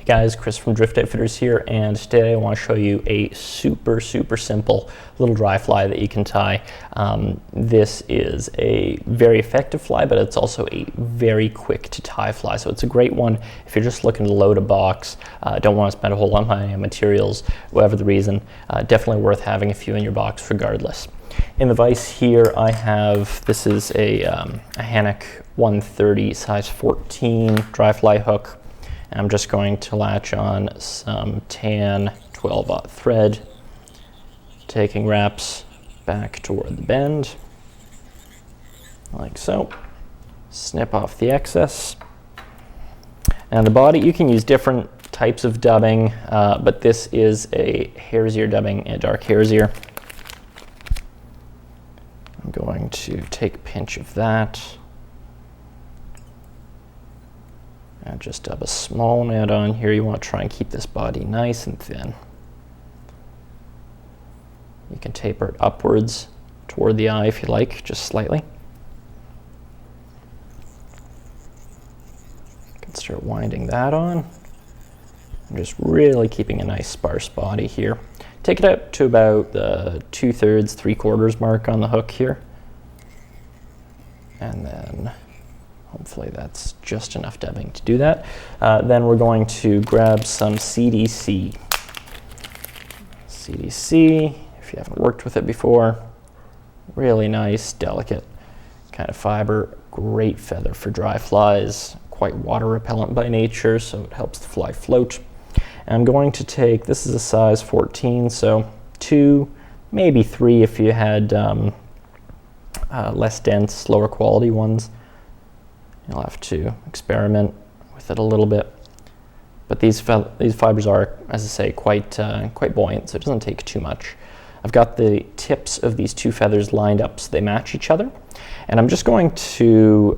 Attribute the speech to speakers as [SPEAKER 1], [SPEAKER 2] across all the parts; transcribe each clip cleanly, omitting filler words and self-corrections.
[SPEAKER 1] Hey guys, Chris from Drift Outfitters here, and today I want to show you a super simple little dry fly that you can tie. This is a very effective fly, but it's also a very quick to tie fly, so it's a great one if you're just looking to load a box, don't want to spend a whole lot of money on materials, whatever the reason. Definitely worth having a few in your box regardless. In the vise here I have, this is a Hanak 130 size 14 dry fly hook. I'm just going to latch on some tan 12/0 thread, taking wraps back toward the bend, like so. Snip off the excess. And the body, you can use different types of dubbing, but this is a hare's ear dubbing, a dark hare's ear. I'm going to take a pinch of that. And just dub a small net on here. You want to try and keep this body nice and thin. You can taper it upwards toward the eye if you like, just slightly. You can start winding that on. I'm just really keeping a nice sparse body here. Take it out to about the 2/3, 3/4 mark on the hook here. And then hopefully that's just enough dubbing to do that. Then we're going to grab some CDC. CDC, if you haven't worked with it before, really nice, delicate kind of fiber, great feather for dry flies, quite water repellent by nature, so it helps the fly float. And I'm going to take, this is a size 14, so 2, maybe 3 if you had less dense, lower quality ones. You'll have to experiment with it a little bit. But these fibers are, as I say, quite buoyant, so it doesn't take too much. I've got the tips of these two feathers lined up so they match each other. And I'm just going to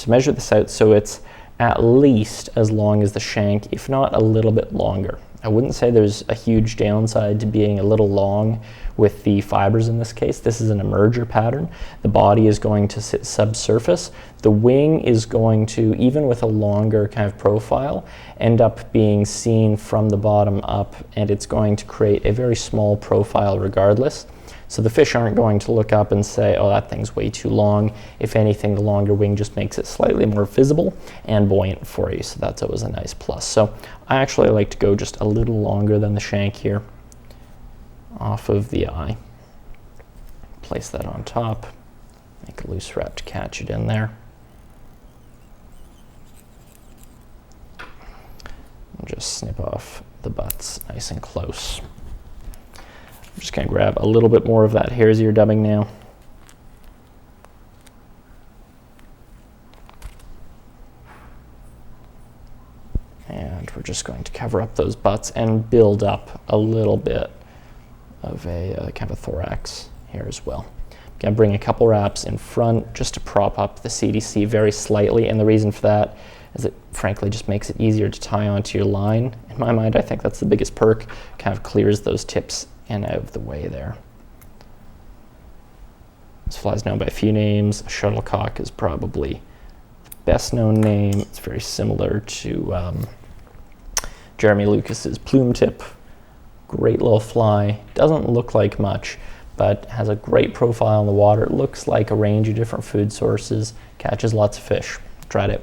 [SPEAKER 1] measure this out so it's at least as long as the shank, if not a little bit longer. I wouldn't say there's a huge downside to being a little long with the fibers in this case. This is an emerger pattern. The body is going to sit subsurface. The wing is going to, even with a longer kind of profile, end up being seen from the bottom up, and it's going to create a very small profile regardless. So the fish aren't going to look up and say, oh, that thing's way too long. If anything, the longer wing just makes it slightly more visible and buoyant for you, so that's always a nice plus. So I actually like to go just a little longer than the shank here, off of the eye. Place that on top, make a loose wrap to catch it in there. And just snip off the butts nice and close. I'm just going to grab a little bit more of that hare's ear dubbing now. And we're just going to cover up those butts and build up a little bit of a kind of a thorax here as well. I'm going to bring a couple wraps in front just to prop up the CDC very slightly, and the reason for that is it frankly just makes it easier to tie onto your line. In my mind, I think that's the biggest perk, kind of clears those tips and out of the way there. This fly is known by a few names. Shuttlecock is probably the best known name. It's very similar to Jeremy Lucas's plume tip. Great little fly. Doesn't look like much, but has a great profile in the water. It looks like a range of different food sources. Catches lots of fish. Try it out.